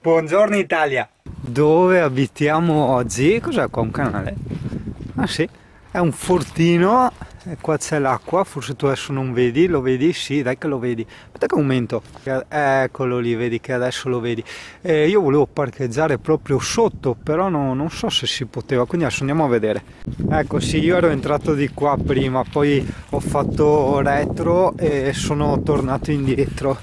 Buongiorno Italia! Dove abitiamo oggi? Cos'è qua? Un canale? Ah sì, è un fortino e qua c'è l'acqua, forse tu adesso non vedi, lo vedi? Sì, dai che lo vedi. Aspetta che aumento. Eccolo lì, vedi che adesso lo vedi. Io volevo parcheggiare proprio sotto, però non so se si poteva, quindi adesso andiamo a vedere. Ecco sì, io ero entrato di qua prima, poi ho fatto retro e sono tornato indietro,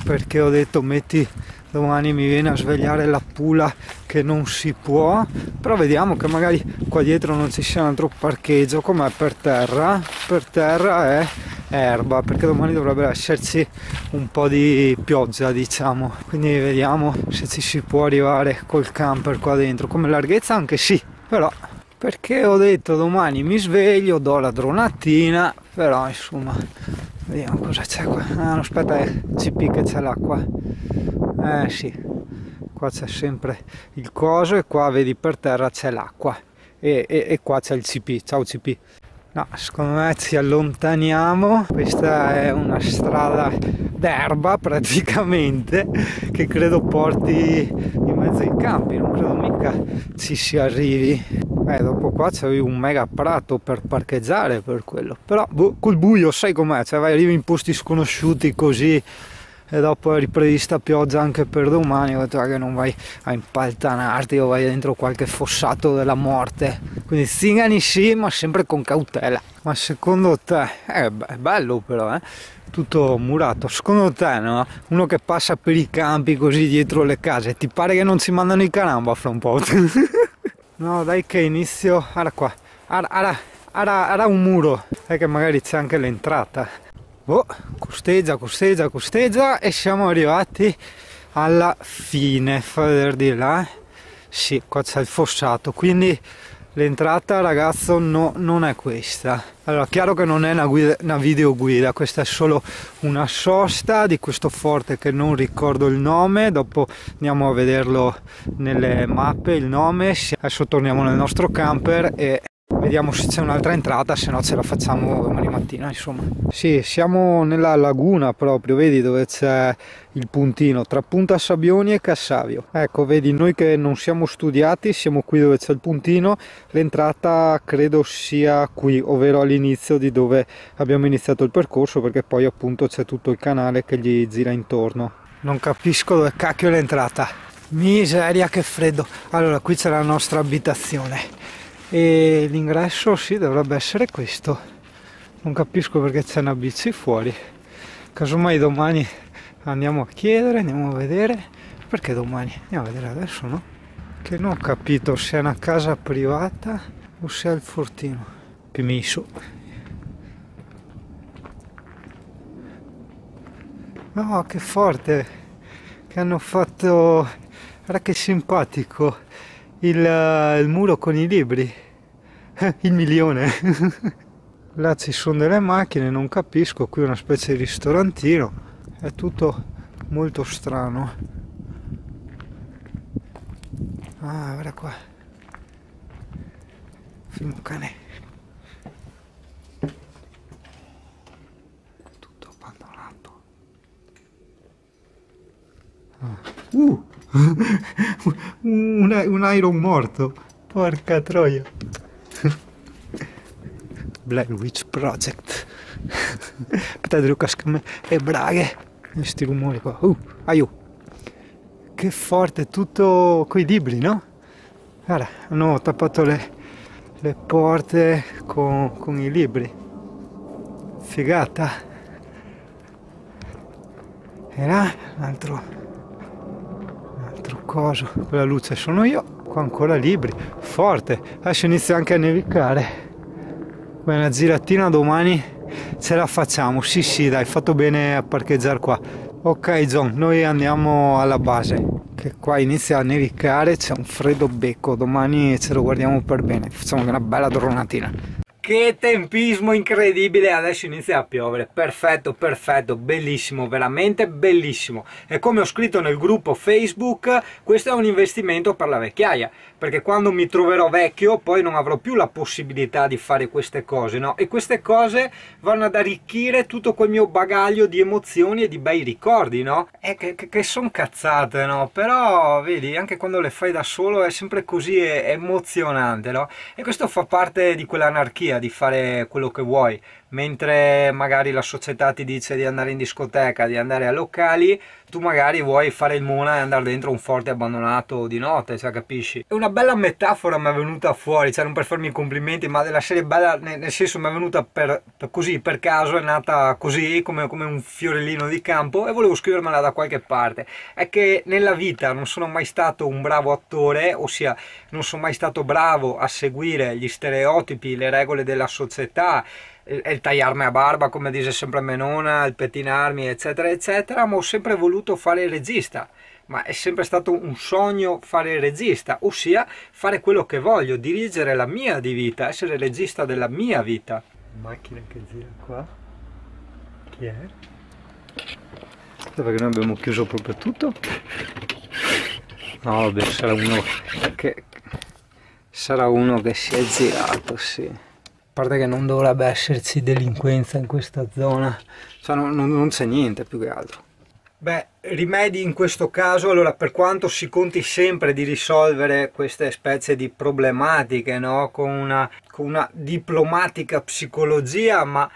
perché ho detto metti... Domani mi viene a svegliare la pula che non si può, però vediamo che magari qua dietro non ci sia un altro parcheggio. Com'è per terra? Per terra è erba, perché domani dovrebbe esserci un po' di pioggia, diciamo, quindi vediamo se ci si può arrivare col camper qua dentro. Come larghezza anche sì, però perché ho detto domani mi sveglio, do la dronatina, però insomma vediamo cosa c'è qua. Ah, aspetta, CP che c'è l'acqua. Sì, qua c'è sempre il coso e qua vedi per terra c'è l'acqua e qua c'è il CP. Ciao CP. No, secondo me ci allontaniamo. Questa è una strada d'erba praticamente che credo porti in mezzo ai campi, non credo mica ci si arrivi. Dopo qua c'è un mega prato per parcheggiare per quello, però col buio sai com'è, cioè arrivi in posti sconosciuti così. E dopo è riprevista pioggia anche per domani, ho detto che non vai a impaltanarti o vai dentro qualche fossato della morte, quindi zingani sì, ma sempre con cautela. Ma secondo te, è bello però, tutto murato, secondo te no? Uno che passa per i campi così dietro le case, ti pare che non ci mandano i caramba fra un po'? No dai che inizio, guarda qua, guarda un muro, è che magari c'è anche l'entrata. Oh, costeggia e siamo arrivati alla fine. Fa vedere di là. Sì, qua c'è il fossato, quindi l'entrata ragazzo non è questa. Allora, chiaro che non è una videoguida, questa è solo una sosta di questo forte che non ricordo il nome, dopo andiamo a vederlo nelle mappe il nome. Adesso torniamo nel nostro camper e vediamo se c'è un'altra entrata, se no ce la facciamo domani mattina, insomma. Sì, siamo nella laguna proprio, vedi dove c'è il puntino, tra Punta Sabbioni e Cassavio. Ecco, vedi, noi che non siamo studiati, siamo qui dove c'è il puntino, l'entrata credo sia qui, ovvero all'inizio di dove abbiamo iniziato il percorso, perché poi appunto c'è tutto il canale che gli gira intorno. Non capisco dove cacchio è l'entrata. Miseria, che freddo. Allora, qui c'è la nostra abitazione. E l'ingresso sì, dovrebbe essere questo. Non capisco perché c'è una bici fuori. Casomai domani andiamo a chiedere, andiamo a vedere. Perché domani? Andiamo a vedere adesso, no? Che non ho capito se è una casa privata o se è il fortino. Permesso. No, che forte che hanno fatto. Guarda che simpatico. Il muro con i libri, il milione. Là ci sono delle macchine, non capisco, qui è una specie di ristorantino, è tutto molto strano. Ah, guarda qua, film cane, tutto abbandonato. Un Iron morto, porca troia. Blair Witch Project. Pedro Cascame e braghe. Questi rumori qua. Aiù. Che forte, tutto coi libri, no? Guarda, hanno tappato le porte con i libri. Figata. E là, un altro coso, quella luce sono io, qua ancora libri, forte, adesso inizia anche a nevicare. Beh, una giratina domani ce la facciamo, sì dai, fatto bene a parcheggiare qua. Ok John, noi andiamo alla base, che qua inizia a nevicare, c'è un freddo becco, domani ce lo guardiamo per bene, facciamo una bella dronatina. Che tempismo incredibile, adesso inizia a piovere, perfetto, perfetto, bellissimo, veramente bellissimo. E come ho scritto nel gruppo Facebook, questo è un investimento per la vecchiaia, perché quando mi troverò vecchio poi non avrò più la possibilità di fare queste cose, no? E queste cose vanno ad arricchire tutto quel mio bagaglio di emozioni e di bei ricordi, no? Che sono cazzate, no? Però, vedi, anche quando le fai da solo è sempre così emozionante, no? E questo fa parte di quell'anarchia di fare quello che vuoi, mentre magari la società ti dice di andare in discoteca, di andare a locali, tu magari vuoi fare il mona e andare dentro un forte abbandonato di notte, cioè, capisci? È una bella metafora mi è venuta fuori, cioè non per farmi i complimenti, ma della serie bella, nel senso mi è venuta così, per caso, è nata così, come un fiorellino di campo, e volevo scrivermela da qualche parte. È che nella vita non sono mai stato un bravo attore, ossia non sono mai stato bravo a seguire gli stereotipi, le regole della società, il tagliarmi a barba come dice sempre Menona, il pettinarmi eccetera eccetera, ma ho sempre voluto fare il regista, ma è sempre stato un sogno fare il regista, ossia fare quello che voglio, dirigere la mia di vita, essere il regista della mia vita. Macchina che gira qua, chi è? Perché noi abbiamo chiuso proprio tutto? No vabbè, sarà uno che si è girato, sì. A parte che non dovrebbe esserci delinquenza in questa zona, cioè non c'è niente più che altro. Beh, rimedi in questo caso, allora, per quanto si conti sempre di risolvere queste specie di problematiche, no? Con una diplomatica psicologia, ma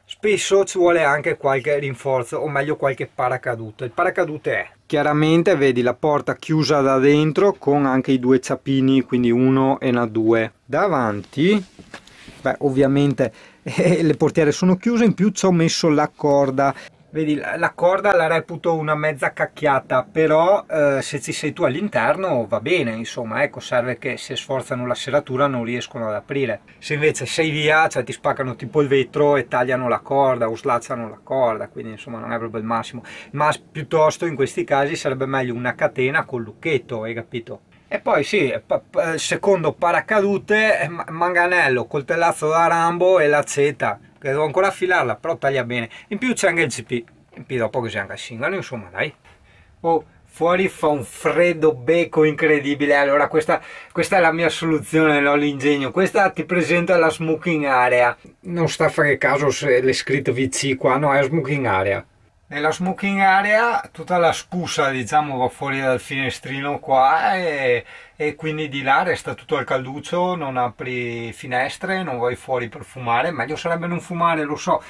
spesso ci vuole anche qualche rinforzo, o meglio qualche paracadute. Il paracadute è, chiaramente vedi la porta chiusa da dentro con anche i due ciappini, quindi uno e una due. Davanti, beh, ovviamente le portiere sono chiuse, in più ci ho messo la corda. Vedi, la corda la reputo una mezza cacchiata, però se ci sei tu all'interno va bene, insomma, ecco, serve che se sforzano la serratura non riescono ad aprire. Se invece sei via, cioè ti spaccano tipo il vetro e tagliano la corda o slacciano la corda, quindi insomma non è proprio il massimo. Ma piuttosto in questi casi sarebbe meglio una catena col lucchetto, hai capito? E poi sì, secondo paracadute, manganello, coltellazzo da Rambo e l'accetta, che devo ancora affilarla, però taglia bene. In più c'è anche il CP, in più dopo che si anche singano, insomma dai. Oh, fuori fa un freddo becco incredibile, allora questa è la mia soluzione, no, l'ingegno. Questa ti presenta la smoking area, non sta a fare caso se l'è scritto VC qua, no, è smoking area. Nella smoking area tutta la spusa, diciamo, va fuori dal finestrino qua e quindi di là resta tutto al calduccio, non apri finestre, non vai fuori per fumare, meglio sarebbe non fumare, lo so,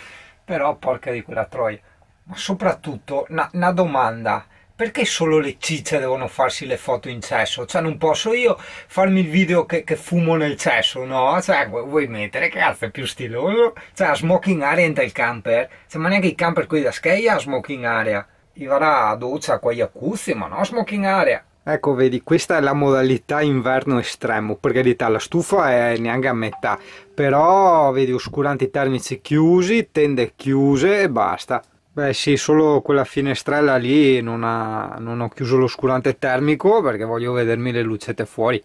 però porca di quella troia. Ma soprattutto, una domanda, perché solo le cicce devono farsi le foto in cesso? Cioè non posso io farmi il video che fumo nel cesso, no? Cioè vuoi mettere, cazzo, è più stiloso? Cioè a smoking area entra il camper, cioè ma neanche i camper qui da scheglia a smoking area. Io varrà a doccia con gli acuzzi, ma no smoking area. Ecco, vedi, questa è la modalità inverno estremo, per carità la stufa è neanche a metà, però vedi oscuranti termici chiusi, tende chiuse e basta. Beh sì, solo quella finestrella lì non ho chiuso l'oscurante termico perché voglio vedermi le lucette fuori.